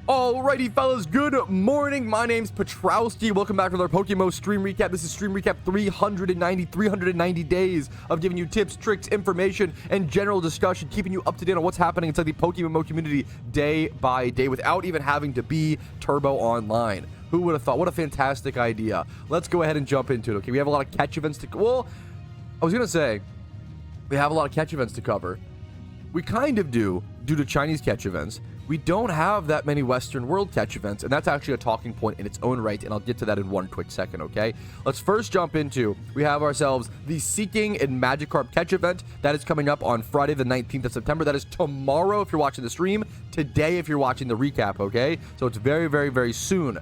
Alrighty, fellas, good morning. My name's Patrouski. Welcome back to our PokeMMO stream recap. This is stream recap 390 days of giving you tips, tricks, information, and general discussion, keeping you up to date on what's happening inside the PokeMMO community day by day without even having to be turbo online. Who would have thought? What a fantastic idea. Let's go ahead and jump into it. Okay, we have a lot of catch events to... Well, I was going to say, we have a lot of catch events to cover. We kind of do, due to Chinese catch events. We don't have that many Western world catch events, and that's actually a talking point in its own right, and I'll get to that in one quick second, okay? Let's first jump into, we have ourselves the Seeking and Magikarp catch event. That is coming up on Friday the 19th of September. That is tomorrow if you're watching the stream, today if you're watching the recap, okay? So it's very, very, very soon.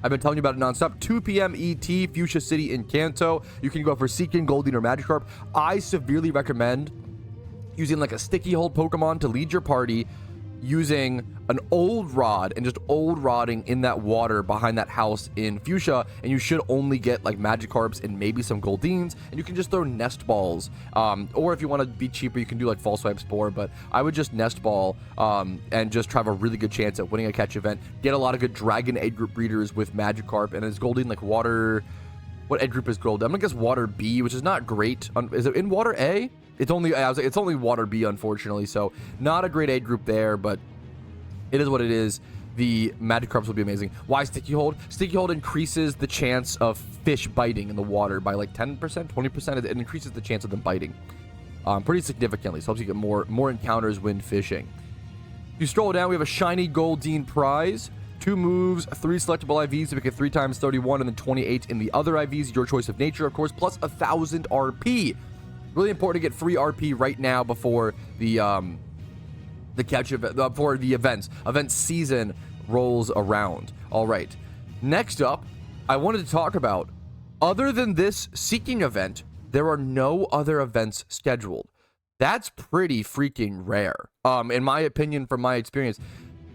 I've been telling you about it nonstop. 2 p.m. ET, Fuchsia City in Kanto. You can go for Seeking, Goldeen, or Magikarp. I severely recommend using like a sticky hold Pokemon to lead your party, using an old rod and just old rodding in that water behind that house in Fuchsia, and you should only get like Magikarps and maybe some Goldeens, and you can just throw nest balls, or if you want to be cheaper you can do like False Swipe Spore, but I would just nest ball and just have a really good chance at winning a catch event. Get a lot of good Dragon Egg Group breeders with Magikarp, and is Goldeen like water... What egg group is Gold? I'm gonna guess Water B, which is not great. Is it in Water A? It's only it's only Water B, unfortunately, so not a great egg group there, but it is what it is. The Magikarps will be amazing. Why Sticky Hold? Sticky Hold increases the chance of fish biting in the water by like 10%, 20%. It increases the chance of them biting pretty significantly, so helps you get more encounters when fishing. If you scroll down, we have a shiny Goldeen prize. 2 moves, 3 selectable IVs to pick it 3 times 31, and then 28 in the other IVs, your choice of nature, of course, plus 1,000 RP. Really important to get free RP right now before the catch event, before the event season rolls around. All right, next up, I wanted to talk about, other than this Seeking event, there are no other events scheduled. That's pretty freaking rare, in my opinion, from my experience.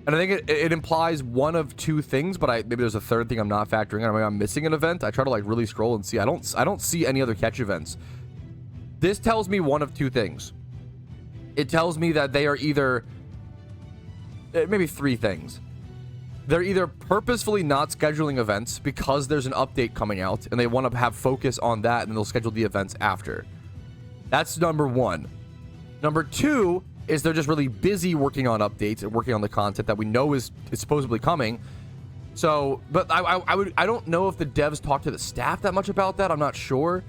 And I think it implies one of 2 things, but maybe there's a third thing I'm not factoring in. I mean, I'm missing an event. I try to like really scroll and see. I don't see any other catch events. This tells me one of 2 things. It tells me that they are either, maybe 3 things. They're either purposefully not scheduling events because there's an update coming out and they want to have focus on that, and they'll schedule the events after. That's number 1. Number 2 is they're just really busy working on updates and working on the content that we know is supposedly coming. So, but I don't know if the devs talk to the staff that much about that. I'm not sure.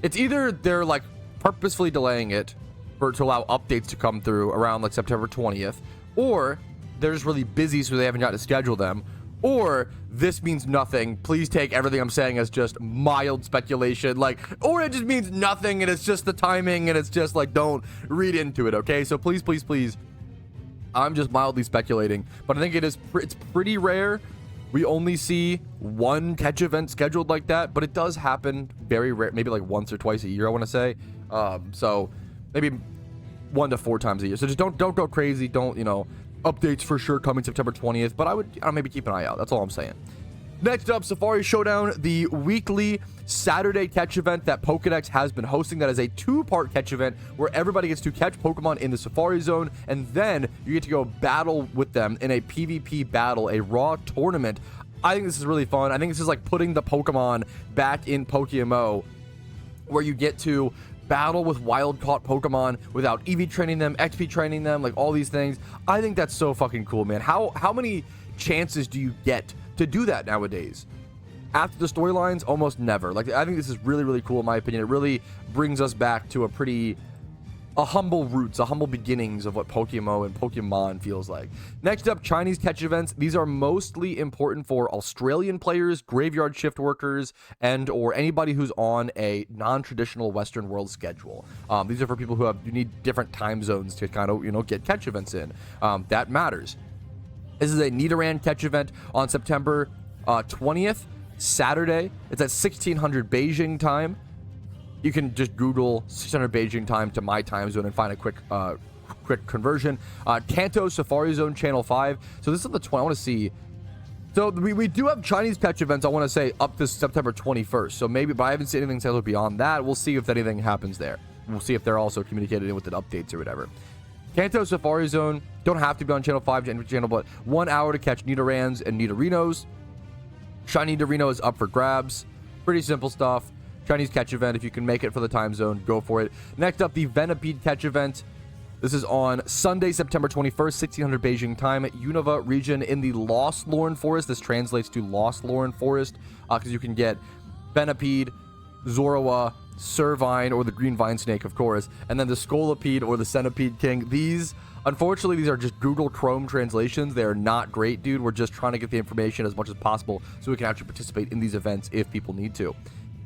It's either they're like purposefully delaying it to allow updates to come through around like September 20th, or they're just really busy so they haven't got to schedule them, or this means nothing. Please take everything I'm saying as just mild speculation, like, or it just means nothing and it's just the timing and it's just like, don't read into it, okay? So please, please, please, I'm just mildly speculating, but I think it's pretty rare. We only see 1 catch event scheduled like that, but it does happen very rare, maybe like once or twice a year, I want to say. So maybe 1 to 4 times a year. So just don't go crazy. Don't, updates for sure coming September 20th, but I would maybe keep an eye out. That's all I'm saying. Next up, Safari Showdown, the weekly Saturday catch event that Pokedex has been hosting. That is a 2-part catch event where everybody gets to catch Pokemon in the Safari Zone, and then you get to go battle with them in a PvP battle, a raw tournament. I think this is really fun. I think this is like putting the Pokemon back in PokeMMO, where you get to battle with wild caught Pokemon without EV training them, XP training them, like all these things. I think that's so fucking cool, man. How many chances do you get to do that nowadays? After the storylines, almost never. Like, I think this is really, really cool in my opinion. It really brings us back to a humble roots, a humble beginnings of what PokeMMO and Pokemon feels like. Next up, Chinese catch events. These are mostly important for Australian players, graveyard shift workers, and or anybody who's on a non-traditional Western world schedule. These are for people who you need different time zones to kind of, get catch events in. That matters. This is a Nidoran catch event on September 20th, Saturday. It's at 1600 Beijing time. You can just Google 600 Beijing time to my time zone and find a quick conversion. Kanto Safari Zone Channel 5. So this is the 20. I want to see. So we do have Chinese catch events, I want to say, up to September 21st. So maybe, but I haven't seen anything settled beyond that. We'll see if anything happens there. We'll see if they're also communicated in with the updates or whatever. Kanto Safari Zone, don't have to be on channel 5 channel, but 1 hour to catch Nidorans and Nidorinos. Shiny Nidorino is up for grabs. Pretty simple stuff. Chinese catch event, if you can make it for the time zone, go for it. Next up, the Venipede catch event. This is on Sunday, September 21st, 1600 Beijing time, Unova region in the Lost Lorn Forest. This translates to Lost Lorn Forest, because you can get Venipede, Zorua, Servine, or the Green Vine Snake, of course, and then the Scolipede or the Centipede King. Unfortunately, these are just Google Chrome translations. They are not great, dude. We're just trying to get the information as much as possible so we can actually participate in these events if people need to.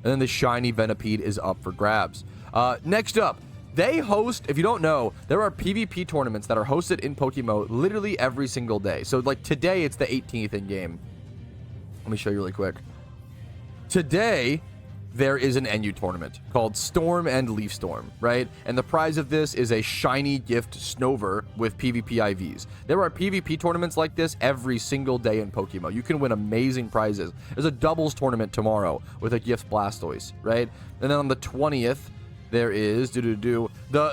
And then the shiny Venipede is up for grabs. Next up, they host, if you don't know, there are PvP tournaments that are hosted in PokeMMO literally every single day. So like today, it's the 18th in game. Let me show you really quick. Today, there is an NU tournament called Storm and Leaf Storm, right? And the prize of this is a shiny gift Snover with PvP IVs. There are PvP tournaments like this every single day in PokeMMO. You can win amazing prizes. There's a doubles tournament tomorrow with a gift Blastoise, right? And then on the 20th, there is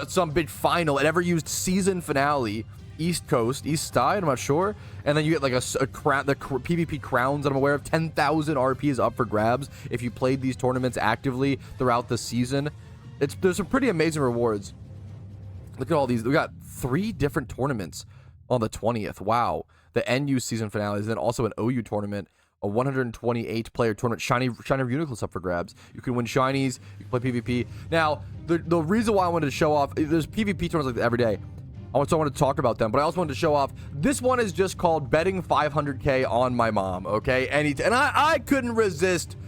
some big final, an ever used season finale, East Side, I'm not sure. And then you get like the PvP crowns that I'm aware of, 10,000 RPs up for grabs if you played these tournaments actively throughout the season. There's some pretty amazing rewards. Look at all these. We got 3 different tournaments on the 20th. Wow. The NU season finale is then also an OU tournament, a 128 player tournament. Shiny Unicorns up for grabs. You can win shinies, you can play PvP. Now, the reason why I wanted to show off, there's PvP tournaments like that every day. I wanted to talk about them, but I also wanted to show off. This one is just called betting 500K on my mom, okay? And I couldn't resist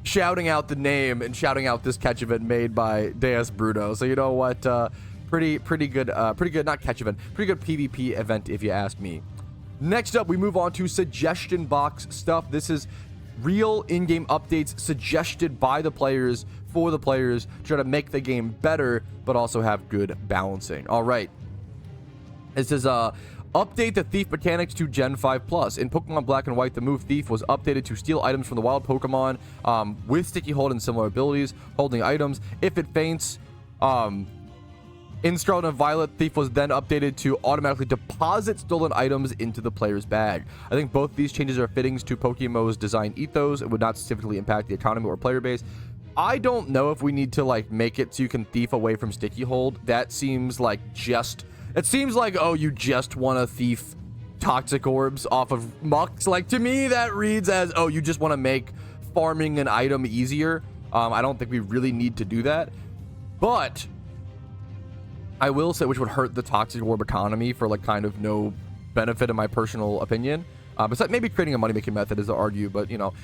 shouting out the name and shouting out this catch event made by Deus Bruno. So you know what? Pretty good, not catch event, pretty good PvP event if you ask me. Next up, we move on to suggestion box stuff. This is real in-game updates suggested by the players for the players to try to make the game better, but also have good balancing. All right. It says, update the Thief mechanics to Gen 5 Plus. In Pokemon Black and White, the move Thief was updated to steal items from the wild Pokemon with Sticky Hold and similar abilities, holding items. If it faints, in Scarlet and Violet, Thief was then updated to automatically deposit stolen items into the player's bag. I think both these changes are fittings to PokeMMO's design ethos. It would not significantly impact the economy or player base. I don't know if we need to like make it so you can thief away from Sticky Hold. That seems like it seems like, oh, you just want to thief toxic orbs off of mucks. Like, to me, that reads as, oh, you just want to make farming an item easier. I don't think we really need to do that. But I will say, which would hurt the toxic orb economy for like kind of no benefit in my personal opinion. Besides maybe creating a money-making method is to argue, but you know,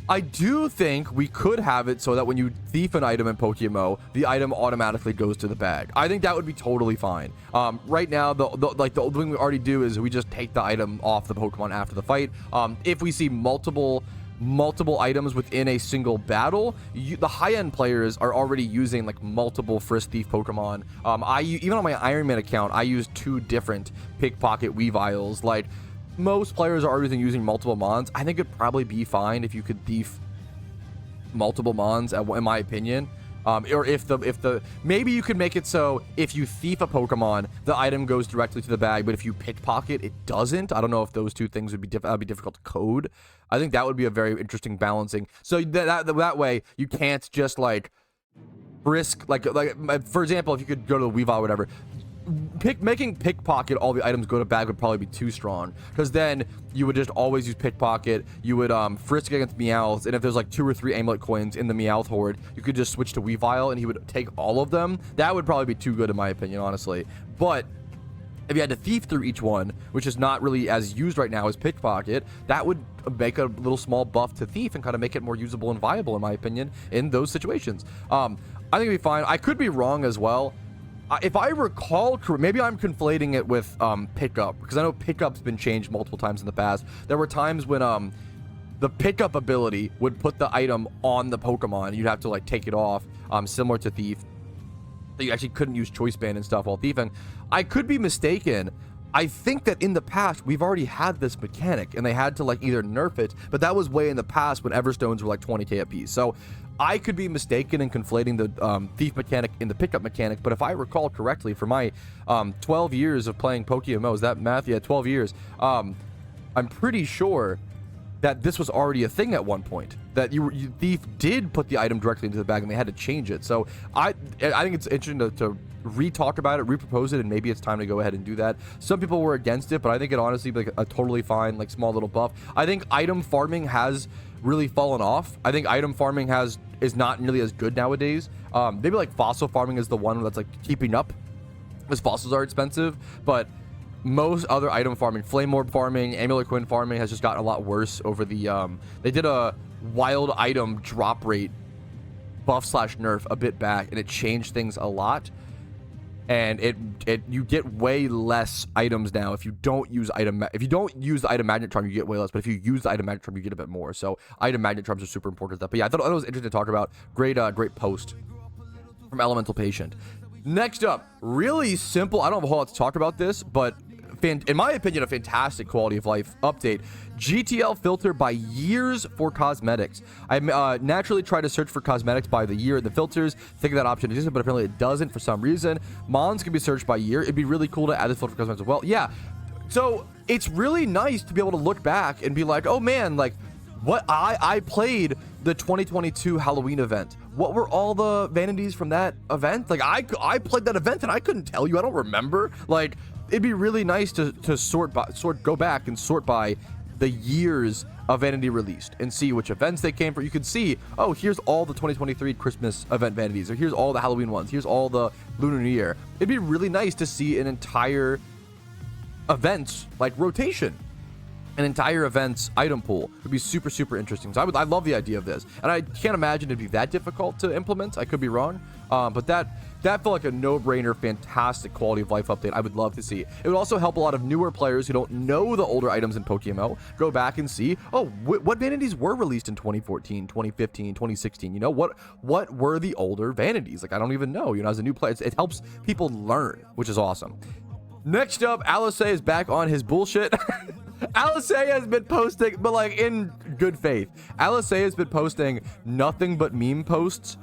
I do think we could have it so that when you thief an item in PokeMMO, the item automatically goes to the bag. I think that would be totally fine. Right now, the thing we already do is we just take the item off the Pokemon after the fight. If we see multiple items within a single battle, the high-end players are already using like multiple Frisk Thief Pokemon. Even on my Iron Man account, I use 2 different Pickpocket Weaviles. Like, most players are already using multiple Mons. I think it'd probably be fine if you could thief multiple Mons, in my opinion. Or maybe you could make it so if you thief a Pokemon, the item goes directly to the bag, but if you pickpocket, it doesn't. I don't know if those 2 things would be difficult to code. I think that would be a very interesting balancing. So that way you can't just like risk like for example, if you could go to the Weavile or whatever. Making pickpocket all the items go to bag would probably be too strong, because then you would just always use pickpocket. You would frisk against Meowths, and if there's like 2 or 3 amulet coins in the Meowth horde, you could just switch to Weavile and he would take all of them. That would probably be too good in my opinion, honestly. But if you had to thief through each one, which is not really as used right now as pickpocket, that would make a little small buff to thief and kind of make it more usable and viable in my opinion in those situations. I think it'd be fine. I could be wrong as well. If I recall, maybe I'm conflating it with pickup, because I know pickup's been changed multiple times in the past. There were times when the pickup ability would put the item on the Pokemon. You'd have to like take it off, similar to Thief. That you actually couldn't use Choice Band and stuff while thieving. I could be mistaken, I think that in the past we've already had this mechanic and they had to like either nerf it, but that was way in the past when Everstones were like 20k a piece. So I could be mistaken in conflating the thief mechanic in the pickup mechanic, but if I recall correctly, for my 12 years of playing PokeMMO, is that math? Yeah, 12 years. I'm pretty sure that this was already a thing at one point, that Thief did put the item directly into the bag and they had to change it. So I think it's interesting to re-talk about it, repropose it, and maybe it's time to go ahead and do that. Some people were against it, but I think it honestly like a totally fine, like small little buff. I think item farming has really fallen off. I think item farming is not nearly as good nowadays. Maybe like fossil farming is the one that's like keeping up, because fossils are expensive, but most other item farming, flame orb farming, amulet coin farming has just gotten a lot worse over the they did a wild item drop rate buff slash nerf a bit back, and it changed things a lot. And you get way less items now if you don't use the item magnet charm, you get way less, but if you use the item magnet charm, you get a bit more. So item magnet charms are super important to that. But yeah, I thought it was interesting to talk about. Great post from Elemental Patient. Next up, really simple. I don't have a whole lot to talk about this, but in my opinion, a fantastic quality of life update. GTL filter by years for cosmetics. I naturally try to search for cosmetics by the year in the filters, thinking that option existed, but apparently it doesn't for some reason. Mons can be searched by year. It'd be really cool to add this filter for cosmetics as well. Yeah, so it's really nice to be able to look back and be like, oh man, like what I played the 2022 Halloween event. What were all the vanities from that event? Like I played that event and I couldn't tell you. I don't remember. Like it'd be really nice to go back and sort by the years of Vanity released and see which events they came from. You could see, oh, here's all the 2023 Christmas event vanities, or here's all the Halloween ones, here's all the Lunar New Year. It'd be really nice to see an entire event like rotation, an entire event's item pool. Would be super interesting. So I love the idea of this, and I can't imagine it'd be that difficult to implement. I could be wrong, but that felt like a no-brainer, fantastic quality of life update. I would love to see. It would also help a lot of newer players who don't know the older items in PokeMMO go back and see, oh, what vanities were released in 2014, 2015, 2016. You know, what were the older vanities? Like I don't even know. You know, as a new player, it helps people learn, which is awesome. Next up, Alice is back on his bullshit. Alice has been posting, but like in good faith, Alice has been posting nothing but meme posts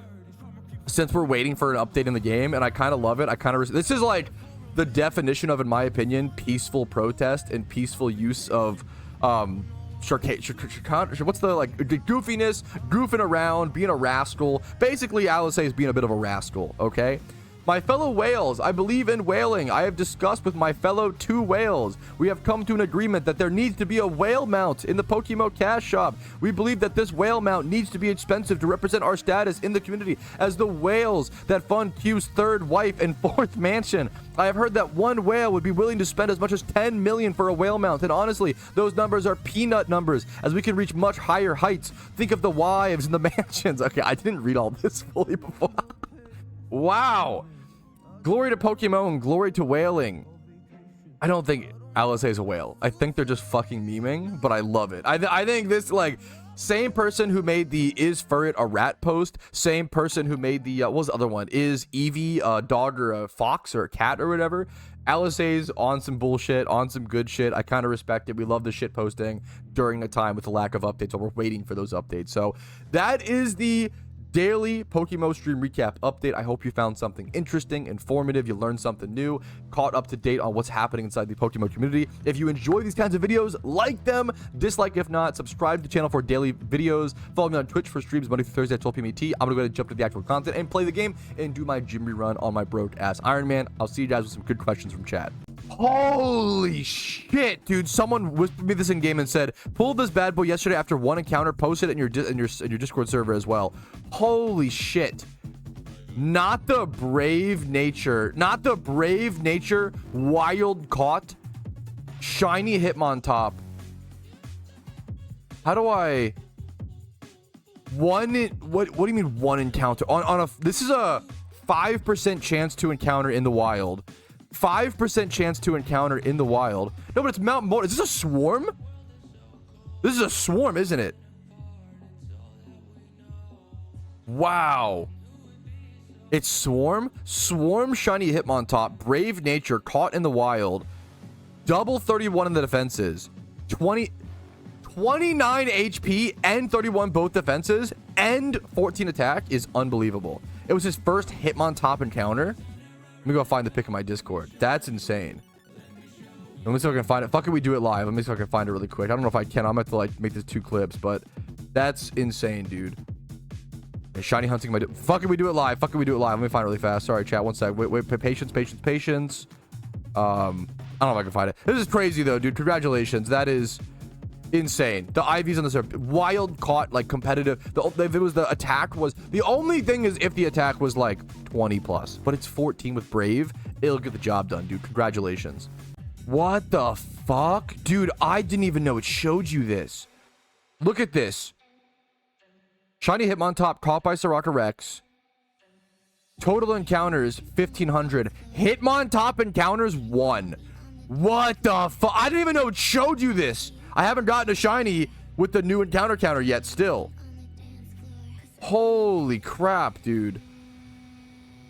since we're waiting for an update in the game, and I kind of love it. This is like the definition of, in my opinion, peaceful protest and peaceful use of what's the like goofiness, goofing around, being a rascal. Basically, Alice is being a bit of a rascal. Okay. My fellow whales, I believe in whaling. I have discussed with my fellow 2 whales. We have come to an agreement that there needs to be a whale mount in the PokeMMO cash shop. We believe that this whale mount needs to be expensive to represent our status in the community as the whales that fund Q's 3rd wife and 4th mansion. I have heard that one whale would be willing to spend as much as 10 million for a whale mount, and honestly, those numbers are peanut numbers, as we can reach much higher heights. Think of the wives and the mansions. Okay, I didn't read all this fully before. Wow. Glory to PokeMMO and glory to whaling. I don't think Alice is a whale. I think they're just fucking memeing, but I love it. I think this, like, same person who made the is Furret a rat post, same person who made the, what was the other one? Is Eevee a dog or a fox or a cat or whatever? Alice A's on some bullshit, on some good shit. I kind of respect it. We love the shit posting during a time with the lack of updates, so we're waiting for those updates. So that is the daily PokeMMO stream recap update. I hope you found something interesting, informative, you learned something new, caught up to date on what's happening inside the PokeMMO community. If you enjoy these kinds of videos, like them, dislike if not, subscribe to the channel for daily videos, follow me on Twitch for streams Monday through Thursday at 12 p.m. ET. I'm gonna go ahead and jump to the actual content and play the game and do my gym rerun on my broke ass Iron Man. I'll see you guys with some good questions from chat. Holy shit, dude. Someone whispered me this in game and said, pulled this bad boy yesterday after one encounter, posted it in your Discord server as well. Holy shit. Not the brave nature, wild caught, shiny Hitmontop. How do I what do you mean one encounter on a, this is a 5% chance to encounter in the wild. 5% chance to encounter in the wild. No, but it's Mount Mo. Is this a swarm? This is a swarm, isn't it? Wow. It's swarm. Swarm shiny Hitmontop. Brave nature caught in the wild. double 31 in the defenses, 29 HP and 31 both defenses, and 14 attack is unbelievable. It was his first Hitmontop encounter. Let me go find the pic in my Discord. That's insane. Let me see if I can find it. Fuck it, we do it live. Let me see if I can find it really quick. I don't know if I can. I'm gonna have to like make this 2 clips, but that's insane, dude. Okay, shiny hunting my. Fuck it, we do it live. Fuck it, we do it live. Let me find it really fast. Sorry, chat. One sec. Wait. Patience. I don't know if I can find it. This is crazy though, dude. Congratulations. That is insane. The IVs on the server, wild caught, like competitive. If it was the attack was the only thing is if the attack was like 20 plus, but it's 14 with Brave, it'll get the job done, dude. Congratulations. What the fuck, dude? I didn't even know it showed you this. Look at this. Shiny Hitmontop caught by Soraka Rex. Total encounters 1500. Hitmontop encounters 1. What the fuck? I didn't even know it showed you this. I haven't gotten a shiny with the new encounter counter yet still. Holy crap, dude.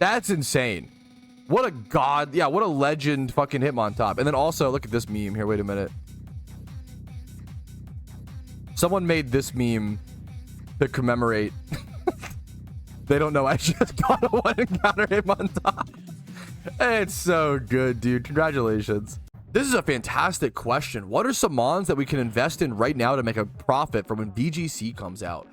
That's insane. What a god. Yeah, what a legend fucking Hitmontop. And then also, look at this meme here. Wait a minute. Someone made this meme to commemorate. They don't know I just got a 1 encounter Hitmontop. It's so good, dude. Congratulations. This is a fantastic question. What are some mons that we can invest in right now to make a profit from when VGC comes out?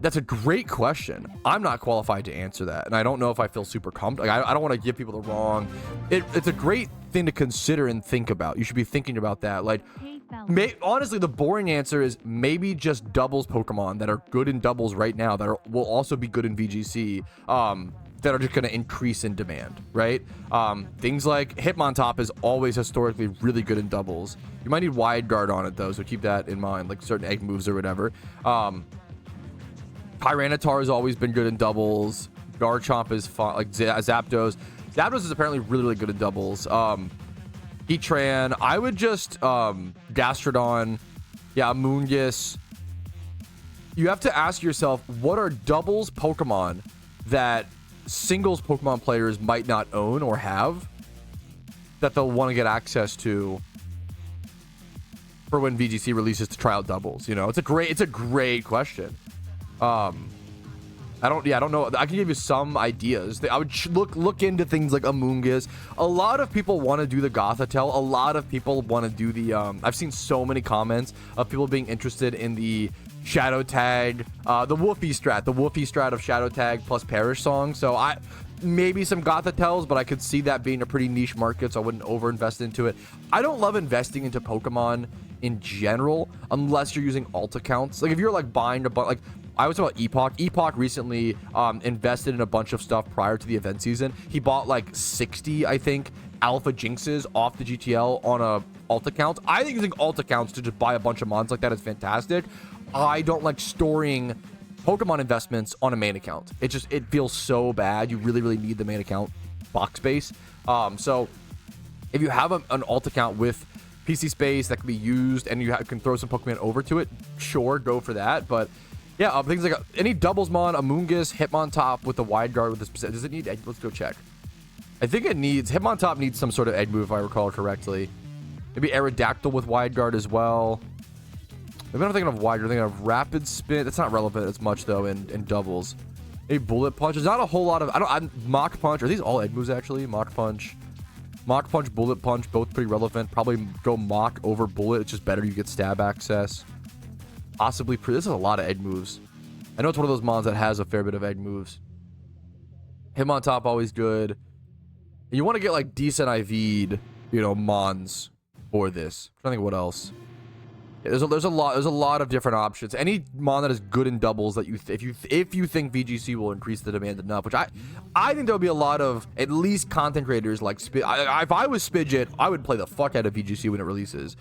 That's a great question. I'm not qualified to answer that, and I don't know if I feel super comfortable. Like, I don't want to give people the wrong. It's a great thing to consider and think about. You should be thinking about that. Like, honestly, the boring answer is maybe just doubles Pokemon that are good in doubles right now that will also be good in VGC. That are just going to increase in demand, right? Things like Hitmontop is always historically really good in doubles. You might need wide guard on it though, so keep that in mind, like certain egg moves or whatever. Tyranitar has always been good in doubles. Garchomp is fun, like Zapdos. Zapdos is apparently really, really good in doubles. Heatran, I would just Gastrodon, yeah, Amoonguss. You have to ask yourself, what are doubles Pokemon that singles Pokemon players might not own or have that they'll want to get access to for when VGC releases to try out doubles? You know, it's a great question. I don't know. I can give you some ideas. I would look into things like Amoonguss. A lot of people want to do the Gothitelle. A lot of people want to do the I've seen so many comments of people being interested in the Shadow Tag, the Woofy strat of Shadow Tag plus Perish Song. So maybe some Gothitelles, but I could see that being a pretty niche market, so I wouldn't overinvest into it. I don't love investing into Pokemon in general unless you're using alt accounts. Like if you're like buying a bunch, like I was talking about Epoch. Epoch recently invested in a bunch of stuff prior to the event season. He bought like 60, I think, Alpha Jinxes off the GTL on a alt account. I think using alt accounts to just buy a bunch of mons like that is fantastic. I don't like storing Pokemon investments on a main account. It feels so bad. You really, really need the main account box space. So if you have an alt account with PC space that can be used and you can throw some Pokemon over to it, sure, go for that. But yeah, things like any doubles mon, Amoonguss, Hitmontop with the wide guard with this. Does it need egg? Let's go check. I think it needs, Hitmontop needs some sort of egg move if I recall correctly. Maybe Aerodactyl with wide guard as well. Maybe I'm thinking of wide guard, I'm thinking of Rapid Spin. That's not relevant as much though in doubles. Maybe Bullet Punch. There's not a whole lot of, Mach Punch. Are these all egg moves actually? Mach Punch, Bullet Punch, both pretty relevant. Probably go Mach over Bullet. It's just better. You get stab access. Possibly, this is a lot of egg moves. I know it's one of those mons that has a fair bit of egg moves. Hitmontop always good. You want to get like decent IV'd, mons for this. I'm trying to think what else. Yeah, there's a lot of different options. Any mon that is good in doubles that if you think VGC will increase the demand enough, which I think there'll be a lot of at least content creators like if I was Spidget, I would play the fuck out of VGC when it releases.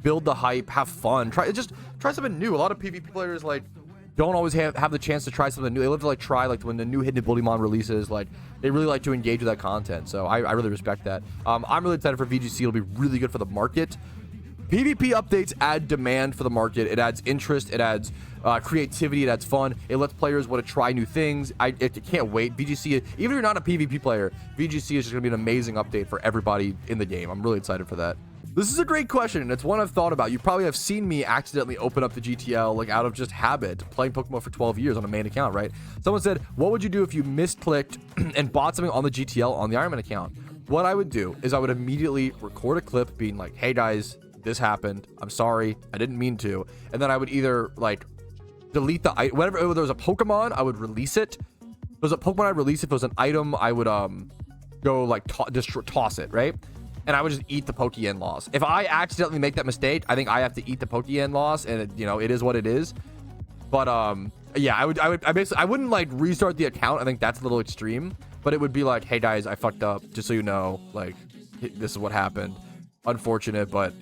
Build the hype, have fun, try something new. A lot of PvP players like don't always have the chance to try something new. They love to like try like when the new Hidden Ability mon releases, like they really like to engage with that content. So I really respect that. I'm really excited for VGC. It'll be really good for the market. PvP updates add demand for the market. It adds interest. It adds creativity. It adds fun. It lets players want to try new things. I can't wait. VGC, even if you're not a PvP player, VGC is just going to be an amazing update for everybody in the game. I'm really excited for that. This is a great question, and it's one I've thought about. You probably have seen me accidentally open up the GTL, like, out of just habit, playing Pokemon for 12 years on a main account, right? Someone said, what would you do if you misclicked and bought something on the GTL on the Ironman account? What I would do is I would immediately record a clip being like, hey guys, this happened. I'm sorry. I didn't mean to. And then I would either, like, delete the item. Whenever there was a Pokemon, I would release it. If it was a Pokemon, I'd release it. If it was an item, I would go, like, just toss it, right? And I would just eat the Pokeyen loss. If I accidentally make that mistake, I think I have to eat the Pokeyen loss, and it is what it is. But yeah, I wouldn't like restart the account. I think that's a little extreme. But it would be like, hey guys, I fucked up. Just so you know, like, this is what happened. Unfortunate, but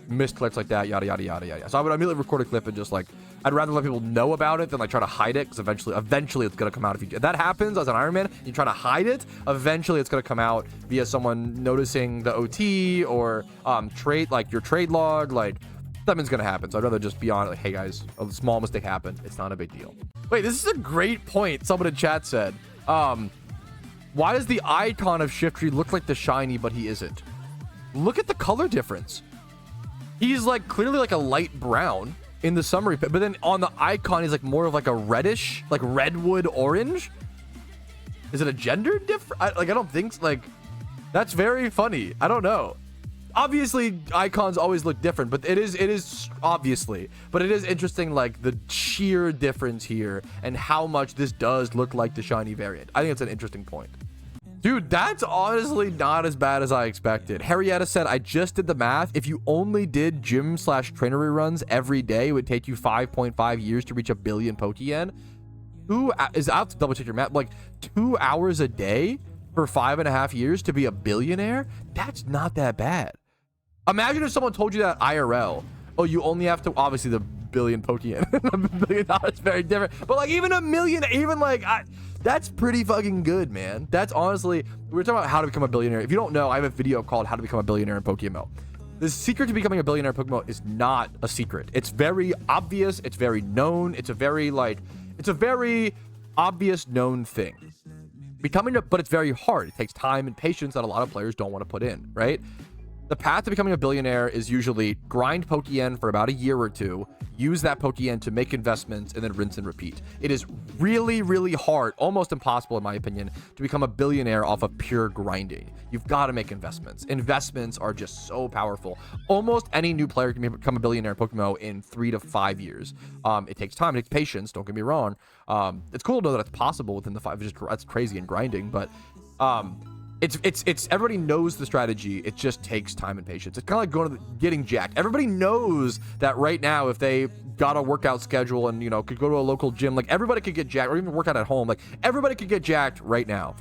missed clicks like that, yada yada yada yada. So I would immediately record a clip and just like, I'd rather let people know about it than like try to hide it, because eventually it's gonna come out. If that happens as an Iron Man, you try to hide it, eventually it's gonna come out via someone noticing the OT or your trade log. Like, something's gonna happen. So I'd rather just be on it, like, hey guys, a small mistake happened. It's not a big deal. Wait, this is a great point. Someone in chat said, why does the icon of Shiftry look like the shiny, but he isn't? Look at the color difference. He's like clearly like a light brown in the summary, but then on the icon he's like more of like a reddish, like redwood orange. Is it a gender difference? I don't think so. Like, that's very funny. I don't know. Obviously icons always look different, but it is obviously, but it is interesting, like the sheer difference here and how much this does look like the shiny variant. I think it's an interesting point. Dude, that's honestly not as bad as I expected. Harrietta said, I just did the math. If you only did gym/trainer reruns every day, it would take you 5.5 years to reach 1 billion Pokeyen. I have to double check your math. Like 2 hours a day for 5.5 years to be a billionaire? That's not that bad. Imagine if someone told you that IRL. Oh, you only have to, obviously the billion Pokeyen. $1 billion is very different. But like even 1 million, even like, that's pretty fucking good, man. That's honestly, we were talking about how to become a billionaire. If you don't know, I have a video called How to Become a Billionaire in PokeMMO. The secret to becoming a billionaire in PokeMMO is not a secret. It's very obvious. It's very known. It's a very obvious known thing. But it's very hard. It takes time and patience that a lot of players don't want to put in, right? The path to becoming a billionaire is usually grind Pokeyen for about a year or two, use that Pokeyen to make investments, and then rinse and repeat. It is really, really hard, almost impossible in my opinion, to become a billionaire off of pure grinding. You've got to make investments. Investments are just so powerful. Almost any new player can become a billionaire in PokeMMO in 3 to 5 years. It takes time, it takes patience, don't get me wrong. It's cool to know that it's possible within the 5 years. That's crazy in grinding, but it's everybody knows the strategy. It just takes time and patience. It's kind of like getting jacked. Everybody knows that right now, if they got a workout schedule and could go to a local gym, like everybody could get jacked, or even work out at home. Like everybody could get jacked right now.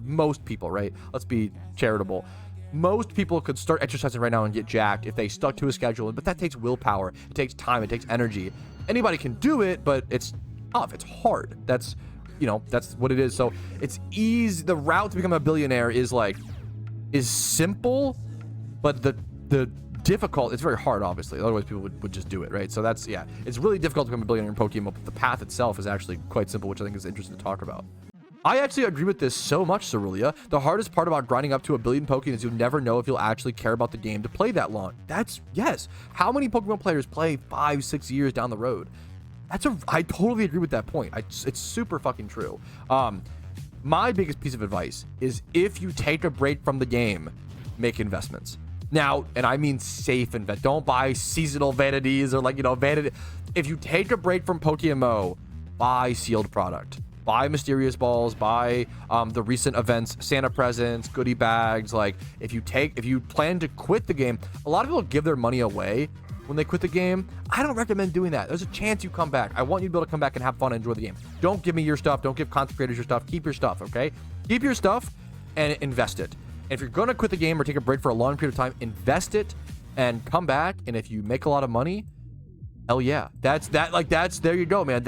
Most people, right? Let's be charitable. Most people could start exercising right now and get jacked if they stuck to a schedule, but that takes willpower. It takes time. It takes energy. Anybody can do it, but it's tough. It's hard. That's what it is. So it's easy. The route to become a billionaire is simple, but the difficult, it's very hard, obviously. Otherwise people would just do it, right? So it's really difficult to become a billionaire in Pokemon, but the path itself is actually quite simple, which I think is interesting to talk about. I actually agree with this so much, Cerulia. The hardest part about grinding up to 1 billion Pokemon is you'll never know if you'll actually care about the game to play that long. Yes. How many Pokemon players play 5-6 years down the road? I totally agree with that point. It's super fucking true. My biggest piece of advice is if you take a break from the game, make investments. Now, and I mean safe invest. Don't buy seasonal vanities or vanity. If you take a break from PokeMMO, buy sealed product. Buy mysterious balls, buy the recent events, Santa presents, goodie bags. Like if you plan to quit the game, a lot of people give their money away when they quit the game. I don't recommend doing that. There's a chance you come back. I want you to be able to come back and have fun and enjoy the game. Don't give me your stuff. Don't give content creators your stuff. Keep your stuff, okay? Keep your stuff and invest it. And if you're gonna quit the game or take a break for a long period of time, invest it and come back. And if you make a lot of money, hell yeah. There you go, man.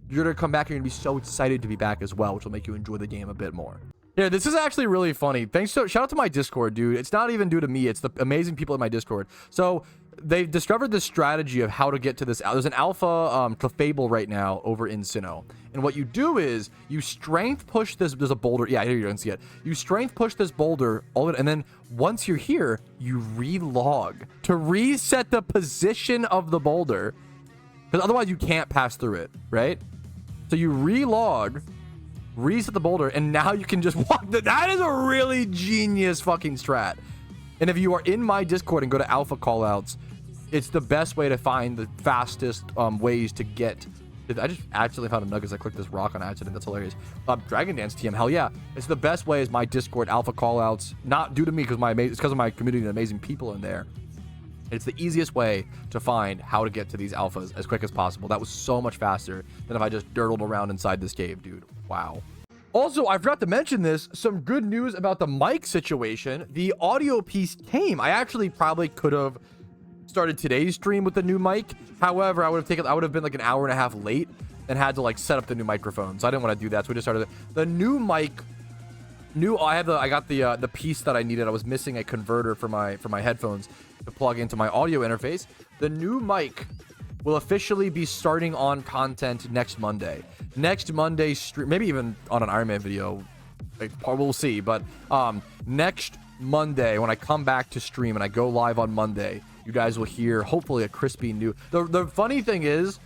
You're gonna come back and you're gonna be so excited to be back as well, which will make you enjoy the game a bit more. Yeah, this is actually really funny. Shout out to my Discord, dude. It's not even due to me. It's the amazing people in my Discord. So they've discovered this strategy of how to get to this. There's an alpha Clefable right now over in Sinnoh. And what you do is you strength push this. There's a boulder. Yeah, here you can see it. You strength push this boulder, and then once you're here, you relog to reset the position of the boulder. Because otherwise you can't pass through it, right? So you relog, reset the boulder, and now you can just walk. That is a really genius fucking strat. And if you are in my Discord and go to alpha callouts, it's the best way to find the fastest ways to get. I just accidentally found a nugget. I clicked this rock on accident. That's hilarious. Dragon Dance TM. Hell yeah. It's the best way is my Discord alpha callouts. Not due to me because it's because of my community and amazing people in there. It's the easiest way to find how to get to these alphas as quick as possible. That was so much faster than if I just dirtled around inside this cave, dude. Wow. Also, I forgot to mention this. Some good news about the mic situation. The audio piece came. I actually probably could have started today's stream with the new mic. However, I would have been like an hour and a half late and had to like set up the new microphone. So I didn't want to do that. So we just started the new mic. I got the piece that I needed. I was missing a converter for my headphones to plug into my audio interface. The new mic will officially be starting on content next Monday. Next Monday stream, maybe even on an Iron Man video. We'll see. But next Monday, when I come back to stream and I go live on Monday, you guys will hear hopefully a crispy new. The funny thing is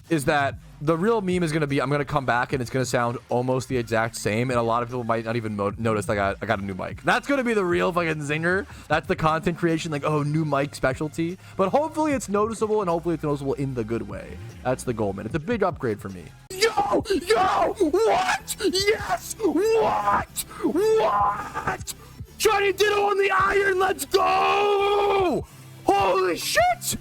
that the real meme is going to be I'm going to come back and it's going to sound almost the exact same, and a lot of people might not even notice I got a new mic. That's going to be the real fucking zinger. That's the content creation, like, oh, new mic specialty. But hopefully it's noticeable, and hopefully it's noticeable in the good way. That's the goal, man. It's a big upgrade for me. Yo, what? Yes, what? Shiny Ditto on the iron, let's go! Holy shit!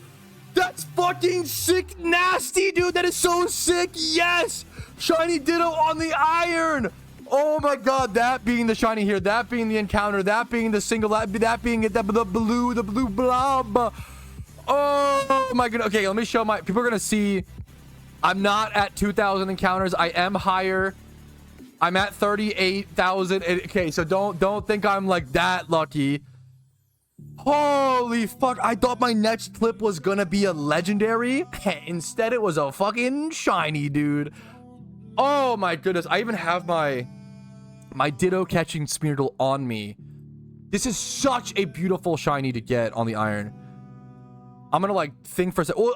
That's fucking sick, nasty, dude. That is so sick. Yes, Shiny Ditto on the iron. Oh my god, that being the shiny here, that being the encounter, that being the single, that being the blue blob. Oh my god. Okay, let me show my. People are gonna see. I'm not at 2,000 encounters. I am higher. I'm at 38,000. Okay, so don't think I'm like that lucky. Holy fuck, I thought my next clip was gonna be a legendary. Instead, it was a fucking shiny, dude. Oh my goodness, I even have my Ditto catching Smeargle on me. This is such a beautiful shiny to get on the iron. I'm gonna like think for a second. Well,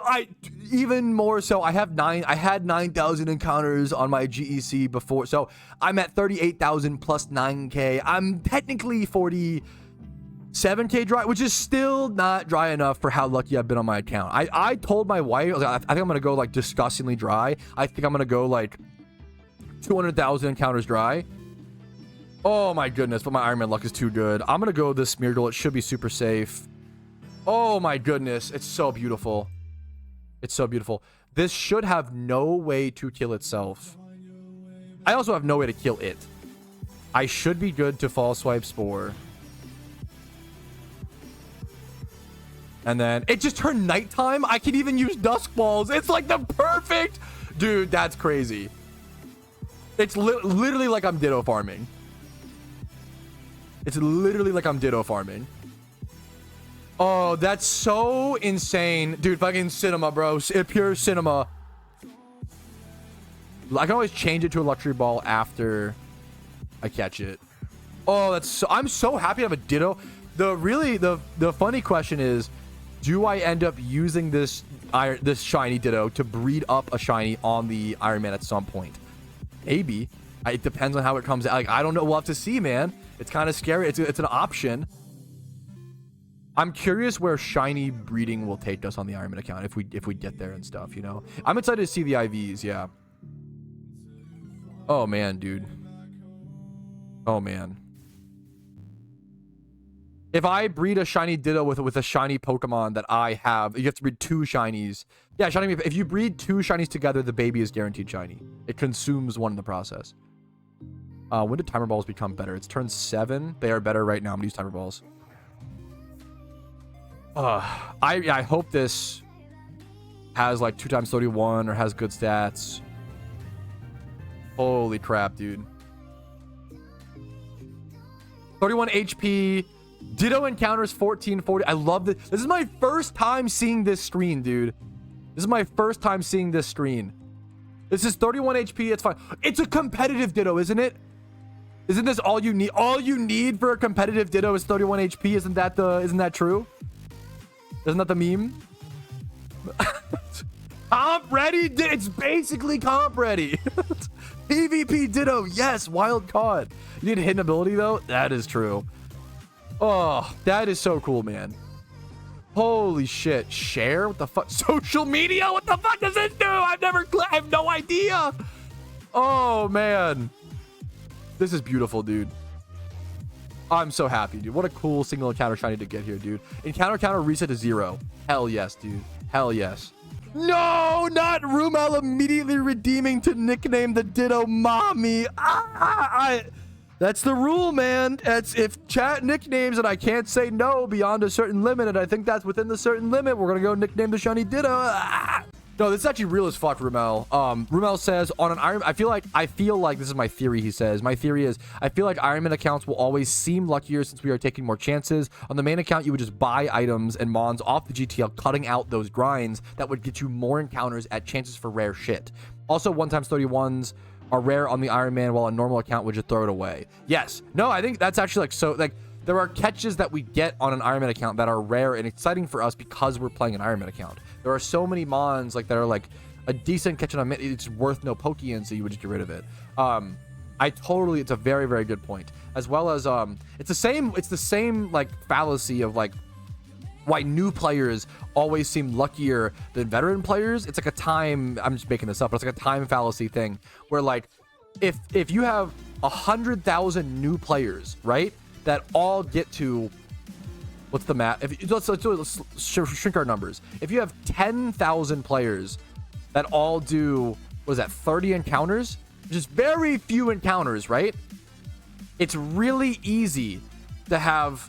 even more so, I had 9,000 encounters on my GEC before, so I'm at 38,000 plus 9k. I'm technically 47k dry, which is still not dry enough for how lucky I've been on my account. I told my wife, I think I'm gonna go like disgustingly dry. I think I'm gonna go like 200,000 encounters dry. Oh my goodness, but my Iron Man luck is too good. I'm gonna go this Smeargle. It should be super safe. Oh my goodness, it's so beautiful. It's so beautiful. This should have no way to kill itself. I also have no way to kill it. I should be good to Fall Swipe Spore. And then it just turned nighttime. I can even use Dusk Balls. It's like the perfect... Dude, that's crazy. It's literally like I'm Ditto farming. It's literally like I'm Ditto farming. Oh, that's so insane. Dude, fucking cinema, bro. Pure cinema. I can always change it to a luxury ball after I catch it. Oh, that's so... I'm so happy to have a Ditto. The funny question is, do I end up using this shiny Ditto to breed up a shiny on the Iron Man at some point? Maybe. It depends on how it comes out. Like, I don't know. We'll have to see, man. It's kind of scary. It's an option. I'm curious where shiny breeding will take us on the Iron Man account if we get there and stuff, you know. I'm excited to see the IVs, yeah. Oh man, dude. Oh man. If I breed a shiny Ditto with a shiny Pokemon that I have, you have to breed 2 shinies. Yeah, shiny. If you breed 2 shinies together, the baby is guaranteed shiny. It consumes one in the process. When did timer balls become better? It's turn 7. They are better right now. I'm gonna use timer balls. I hope this has like 2 times 31 or has good stats. Holy crap, dude. 31 HP, Ditto encounters 1440. I love this. This is my first time seeing this screen, dude. This is my first time seeing this screen. This is 31 HP. It's fine. It's a competitive Ditto, isn't it? Isn't this all you need? All you need for a competitive Ditto is 31 HP. Isn't that true? Isn't that the meme? Comp ready? It's basically comp ready. PvP Ditto. Yes, wild card. You need a hidden ability though? That is true. Oh, that is so cool, man. Holy shit. Share? What the fuck? Social media? What the fuck does this do? I have no idea. Oh, man. This is beautiful, dude. I'm so happy, dude. What a cool single encounter shiny to get here, dude. Encounter counter reset to 0. Hell yes, dude. Hell yes. No, not Rumel immediately redeeming to nickname the Ditto Mommy. That's the rule, man. It's if chat nicknames and I can't say no beyond a certain limit, and I think that's within the certain limit, we're gonna go nickname the shiny Ditto. No, this is actually real as fuck, Rumel. Rumel says on an Iron, I feel like this is my theory. He says my theory is I feel like Iron Man accounts will always seem luckier since we are taking more chances. On the main account, you would just buy items and mons off the GTL, cutting out those grinds that would get you more encounters at chances for rare shit. Also, 1x31s are rare on the Iron Man, while a normal account would just throw it away. Yes. No, I think that's actually like so like there are catches that we get on an Iron Man account that are rare and exciting for us because we're playing an Iron Man account. There are so many mons like that are like a decent catch on a it's worth no Pokeyen, so you would just get rid of it. It's a very, very good point. As well as it's the same like fallacy of like why new players always seem luckier than veteran players. It's like a time, I'm just making this up, but it's like a time fallacy thing where like if you have 100,000 new players, right, that all get to what's the math? Let's shrink our numbers. If you have 10,000 players that all do, what is that, 30 encounters, just very few encounters, right? It's really easy to have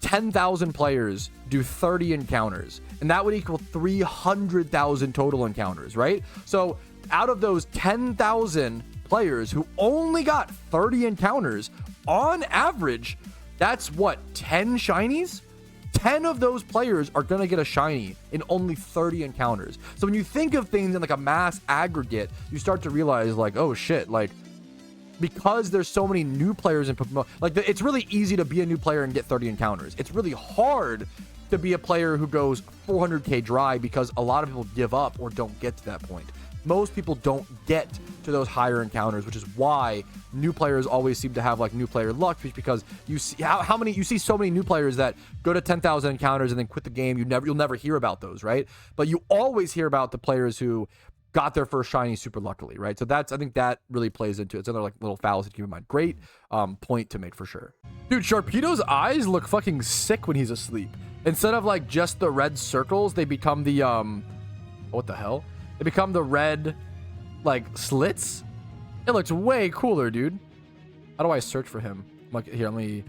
10,000 players do 30 encounters, and that would equal 300,000 total encounters, right? So out of those 10,000 players who only got 30 encounters, on average, that's what, 10 shinies? 10 of those players are gonna get a shiny in only 30 encounters. So when you think of things in like a mass aggregate, you start to realize like, oh shit, like because there's so many new players in PokeMMO, like it's really easy to be a new player and get 30 encounters. It's really hard to be a player who goes 400k dry because a lot of people give up or don't get to that point. Most people don't get to those higher encounters, which is why new players always seem to have like new player luck, because you see you see so many new players that go to 10,000 encounters and then quit the game. You'll never hear about those, right? But you always hear about the players who got their first shiny super luckily, right? So I think that really plays into it. It's another like little fallacy to keep in mind. Great point to make for sure. Dude, Sharpedo's eyes look fucking sick when he's asleep. Instead of like just the red circles, they become the what the hell? They become the red like slits. It looks way cooler, dude. How do I search for him? Here, let me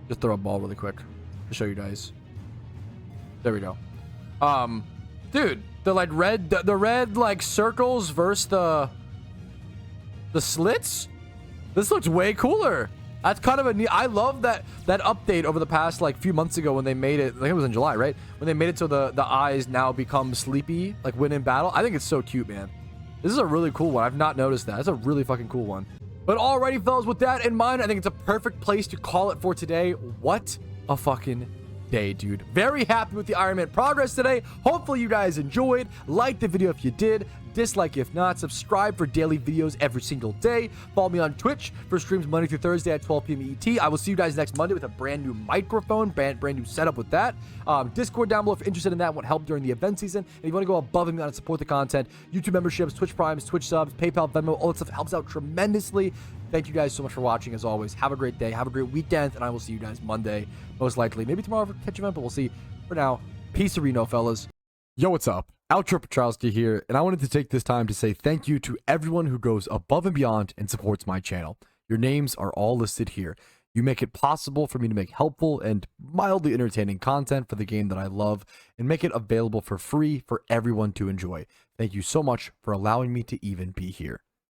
just throw a ball really quick to show you guys. There we go. Dude, the like the red like circles versus the slits. This looks way cooler. That's kind of a neat. I love that update over the past like few months ago when they made it. I think it was in July, right? When they made it so the eyes now become sleepy, like when in battle. I think it's so cute, man. This is a really cool one. I've not noticed that. It's a really fucking cool one. But alrighty, fellas, with that in mind, I think it's a perfect place to call it for today. What a fucking day, dude. Very happy with the Iron Man progress today. Hopefully you guys enjoyed. Like the video if you did. Dislike if not. Subscribe for daily videos every single day. Follow me on Twitch for streams Monday through Thursday at 12 p.m. ET. I will see you guys next Monday with a brand new microphone, brand new setup with that. Discord down below if you're interested in that, what helped during the event season. And if you want to go above and beyond and support the content, YouTube memberships, Twitch Primes, Twitch subs, PayPal, Venmo, all that stuff helps out tremendously. Thank you guys so much for watching. As always, have a great day, have a great weekend, and I will see you guys Monday, most likely. Maybe tomorrow for catch event, but we'll see. For now, peace of Reno, fellas. Yo, what's up? Outro Patrouski here, and I wanted to take this time to say thank you to everyone who goes above and beyond and supports my channel. Your names are all listed here. You make it possible for me to make helpful and mildly entertaining content for the game that I love and make it available for free for everyone to enjoy. Thank you so much for allowing me to even be here.